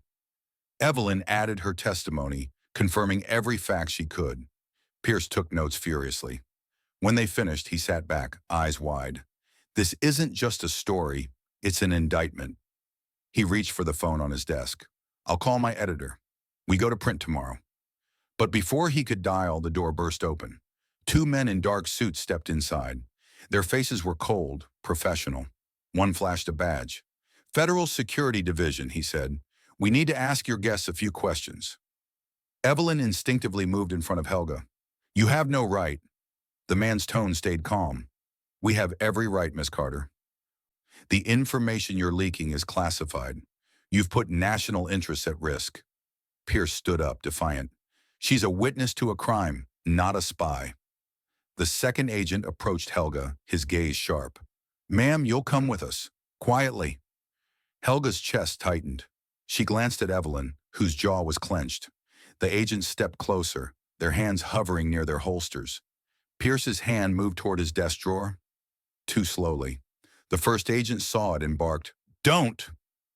Evelyn added her testimony, confirming every fact she could. Pierce took notes furiously. When they finished, he sat back, eyes wide. This isn't just a story, it's an indictment. He reached for the phone on his desk. I'll call my editor. We go to print tomorrow. But before he could dial, the door burst open. Two men in dark suits stepped inside. Their faces were cold, professional. One flashed a badge. Federal Security Division, he said. We need to ask your guests a few questions. Evelyn instinctively moved in front of Helga. You have no right. The man's tone stayed calm. We have every right, Miss Carter. The information you're leaking is classified. You've put national interests at risk. Pierce stood up, defiant. She's a witness to a crime, not a spy. The second agent approached Helga, his gaze sharp. Ma'am, you'll come with us. Quietly. Helga's chest tightened. She glanced at Evelyn, whose jaw was clenched. The agents stepped closer, their hands hovering near their holsters. Pierce's hand moved toward his desk drawer. Too slowly. The first agent saw it and barked, Don't!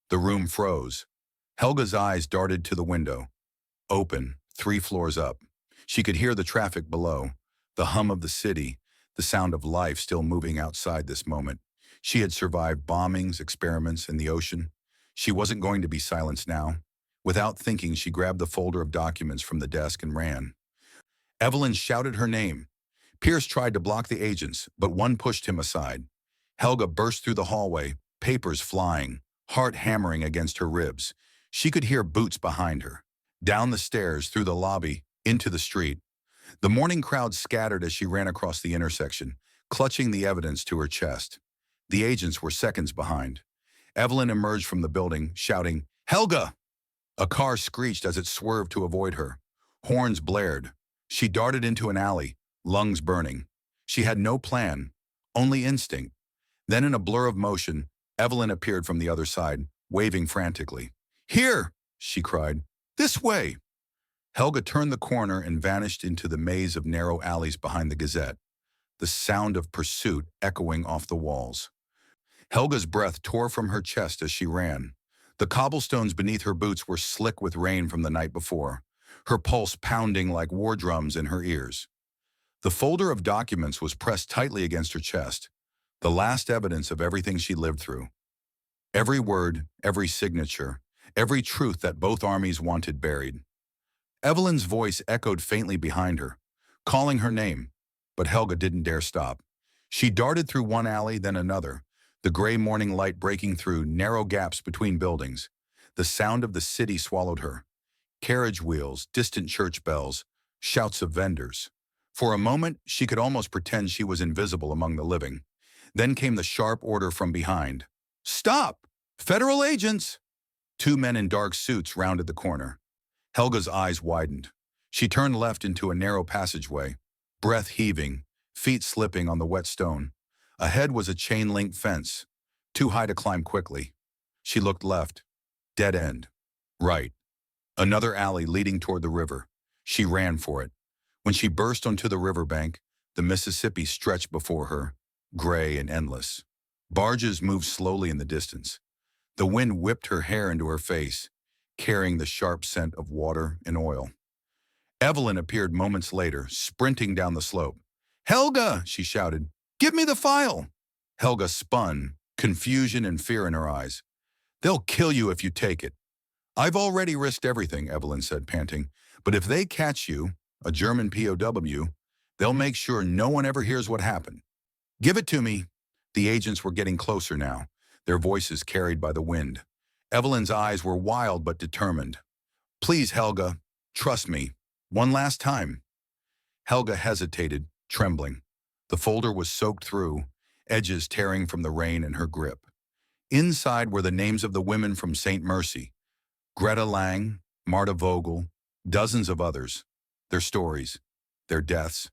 The room froze. Helga's eyes darted to the window. Open, 3 floors up. She could hear the traffic below, the hum of the city, the sound of life still moving outside this moment. She had survived bombings, experiments, and the ocean. She wasn't going to be silenced now. Without thinking, she grabbed the folder of documents from the desk and ran. Evelyn shouted her name. Pierce tried to block the agents, but one pushed him aside. Helga burst through the hallway, papers flying, heart hammering against her ribs. She could hear boots behind her. Down the stairs, through the lobby, into the street. The morning crowd scattered as she ran across the intersection, clutching the evidence to her chest. The agents were seconds behind. Evelyn emerged from the building, shouting, Helga! A car screeched as it swerved to avoid her. Horns blared. She darted into an alley, lungs burning. She had no plan, only instinct. Then in a blur of motion, Evelyn appeared from the other side, waving frantically. Here, she cried. This way. Helga turned the corner and vanished into the maze of narrow alleys behind the Gazette, the sound of pursuit echoing off the walls. Helga's breath tore from her chest as she ran. The cobblestones beneath her boots were slick with rain from the night before, her pulse pounding like war drums in her ears. The folder of documents was pressed tightly against her chest, the last evidence of everything she lived through. Every word, every signature, every truth that both armies wanted buried. Evelyn's voice echoed faintly behind her, calling her name, but Helga didn't dare stop. She darted through one alley, then another, the gray morning light breaking through narrow gaps between buildings. The sound of the city swallowed her. Carriage wheels, distant church bells, shouts of vendors. For a moment, she could almost pretend she was invisible among the living. Then came the sharp order from behind. Stop! Federal agents! 2 men in dark suits rounded the corner. Helga's eyes widened. She turned left into a narrow passageway, breath heaving, feet slipping on the wet stone. Ahead was a chain-link fence, too high to climb quickly. She looked left. Dead end. Right. Another alley leading toward the river. She ran for it. When she burst onto the riverbank, the Mississippi stretched before her, gray and endless. Barges moved slowly in the distance. The wind whipped her hair into her face, carrying the sharp scent of water and oil. Evelyn appeared moments later, sprinting down the slope. Helga, she shouted, give me the file. Helga spun, confusion and fear in her eyes. They'll kill you if you take it. I've already risked everything, Evelyn said, panting. But if they catch you, a German POW, they'll make sure no one ever hears what happened. Give it to me. The agents were getting closer now, their voices carried by the wind. Evelyn's eyes were wild but determined. Please, Helga, trust me. One last time. Helga hesitated, trembling. The folder was soaked through, edges tearing from the rain in her grip. Inside were the names of the women from St. Mercy, Greta Lang, Marta Vogel, dozens of others, their stories, their deaths,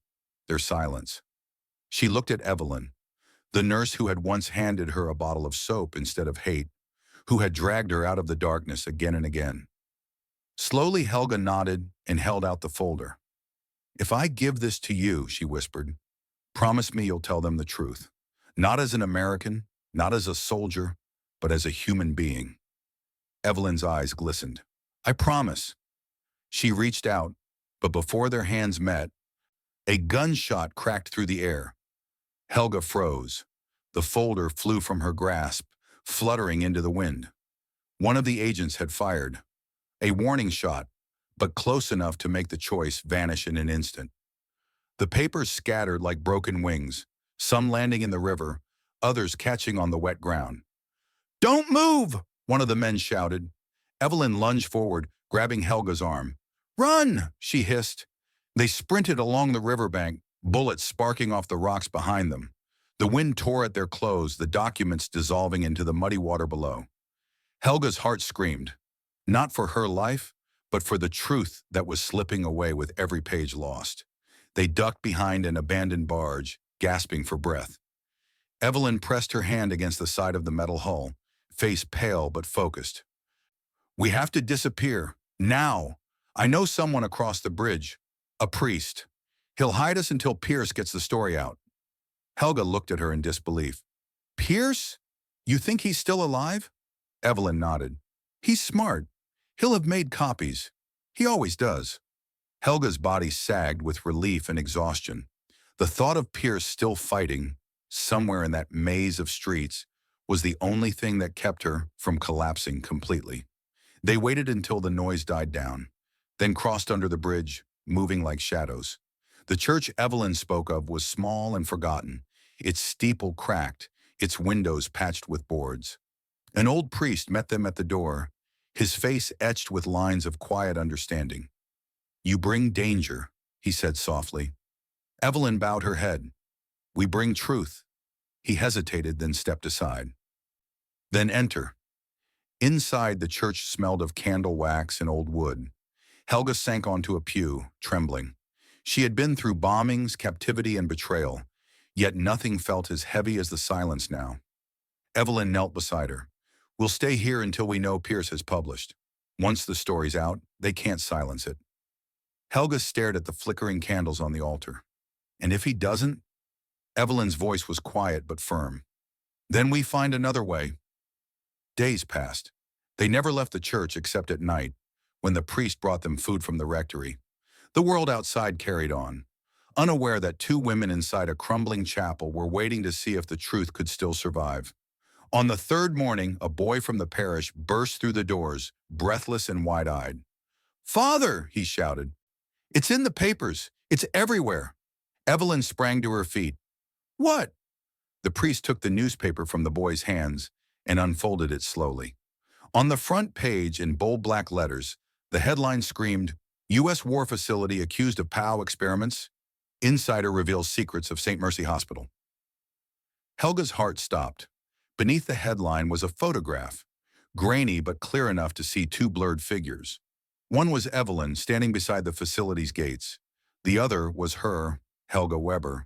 their silence. She looked at Evelyn, the nurse who had once handed her a bottle of soap instead of hate, who had dragged her out of the darkness again and again. Slowly, Helga nodded and held out the folder. If I give this to you, she whispered, Promise me you'll tell them the truth. Not as an American, not as a soldier, but as a human being. Evelyn's eyes glistened. I promise. She reached out, but before their hands met, a gunshot cracked through the air. Helga froze. The folder flew from her grasp, fluttering into the wind. One of the agents had fired. A warning shot, but close enough to make the choice vanish in an instant. The papers scattered like broken wings, some landing in the river, others catching on the wet ground. Don't move! One of the men shouted. Evelyn lunged forward, grabbing Helga's arm. Run! She hissed. They sprinted along the riverbank, bullets sparking off the rocks behind them. The wind tore at their clothes, the documents dissolving into the muddy water below. Helga's heart screamed, not for her life, but for the truth that was slipping away with every page lost. They ducked behind an abandoned barge, gasping for breath. Evelyn pressed her hand against the side of the metal hull, face pale but focused. We have to disappear, now. I know someone across the bridge, a priest. He'll hide us until Pierce gets the story out. Helga looked at her in disbelief. Pierce? You think he's still alive? Evelyn nodded. He's smart. He'll have made copies. He always does. Helga's body sagged with relief and exhaustion. The thought of Pierce still fighting, somewhere in that maze of streets, was the only thing that kept her from collapsing completely. They waited until the noise died down, then crossed under the bridge, moving like shadows. The church Evelyn spoke of was small and forgotten, its steeple cracked, its windows patched with boards. An old priest met them at the door, his face etched with lines of quiet understanding. You bring danger, he said softly. Evelyn bowed her head. We bring truth. He hesitated, then stepped aside. Then enter. Inside, the church smelled of candle wax and old wood. Helga sank onto a pew, trembling. She had been through bombings, captivity, and betrayal, yet nothing felt as heavy as the silence now. Evelyn knelt beside her. We'll stay here until we know Pierce has published. Once the story's out, they can't silence it. Helga stared at the flickering candles on the altar. And if he doesn't? Evelyn's voice was quiet but firm. Then we find another way. Days passed. They never left the church except at night, when the priest brought them food from the rectory. The world outside carried on, unaware that two women inside a crumbling chapel were waiting to see if the truth could still survive. On the third morning, a boy from the parish burst through the doors, breathless and wide-eyed. Father, he shouted. It's in the papers. It's everywhere. Evelyn sprang to her feet. What? The priest took the newspaper from the boy's hands and unfolded it slowly. On the front page, in bold black letters, the headline screamed, U.S. War Facility Accused of POW Experiments. Insider Reveals Secrets of St. Mercy Hospital. Helga's heart stopped. Beneath the headline was a photograph, grainy but clear enough to see two blurred figures. One was Evelyn standing beside the facility's gates. The other was her, Helga Weber.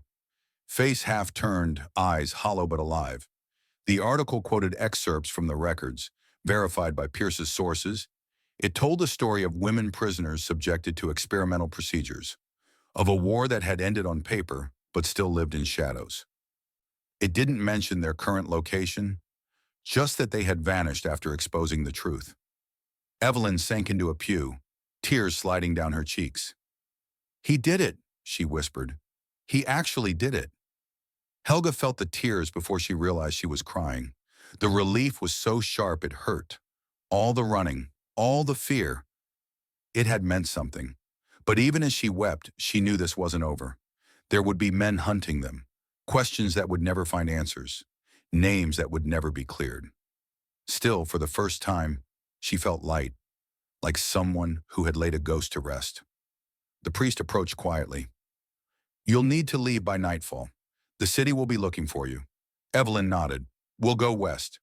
Face half turned, eyes hollow but alive. The article quoted excerpts from the records, verified by Pierce's sources. It told the story of women prisoners subjected to experimental procedures, of a war that had ended on paper but still lived in shadows. It didn't mention their current location, just that they had vanished after exposing the truth. Evelyn sank into a pew, tears sliding down her cheeks. He did it, she whispered. He actually did it. Helga felt the tears before she realized she was crying. The relief was so sharp it hurt. All the running, all the fear. It had meant something. But even as she wept, she knew this wasn't over. There would be men hunting them, questions that would never find answers, names that would never be cleared. Still, for the first time, she felt light, like someone who had laid a ghost to rest. The priest approached quietly. You'll need to leave by nightfall. The city will be looking for you. Evelyn nodded. We'll go west.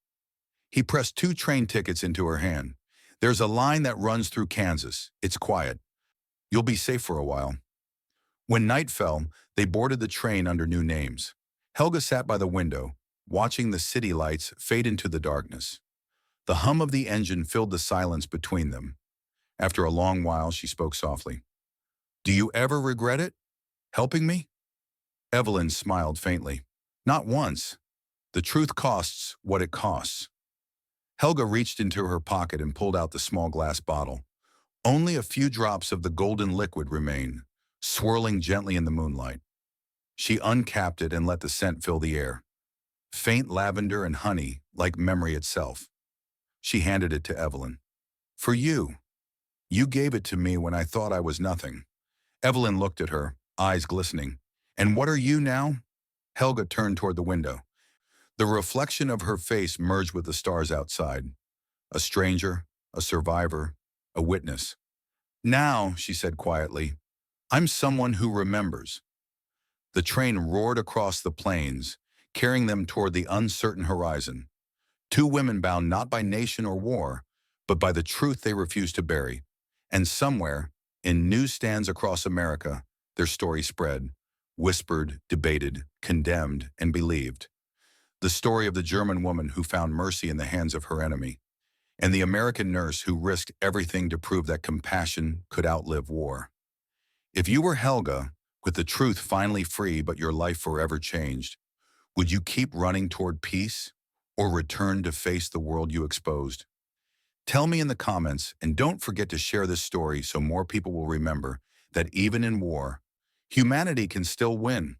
He pressed 2 train tickets into her hand. There's a line that runs through Kansas. It's quiet. You'll be safe for a while. When night fell, they boarded the train under new names. Helga sat by the window, watching the city lights fade into the darkness. The hum of the engine filled the silence between them. After a long while, she spoke softly. Do you ever regret it? Helping me? Evelyn smiled faintly. Not once. The truth costs what it costs. Helga reached into her pocket and pulled out the small glass bottle. Only a few drops of the golden liquid remained, swirling gently in the moonlight. She uncapped it and let the scent fill the air. Faint lavender and honey, like memory itself. She handed it to Evelyn. For you. You gave it to me when I thought I was nothing. Evelyn looked at her, eyes glistening. And what are you now? Helga turned toward the window. The reflection of her face merged with the stars outside. A stranger, a survivor, a witness. Now, she said quietly, I'm someone who remembers. The train roared across the plains, carrying them toward the uncertain horizon. Two women bound not by nation or war, but by the truth they refused to bury. And somewhere, in newsstands across America, their story spread, whispered, debated, condemned, and believed. The story of the German woman who found mercy in the hands of her enemy, and the American nurse who risked everything to prove that compassion could outlive war. If you were Helga, with the truth finally free but your life forever changed, would you keep running toward peace or return to face the world you exposed? Tell me in the comments, and don't forget to share this story so more people will remember that even in war, humanity can still win.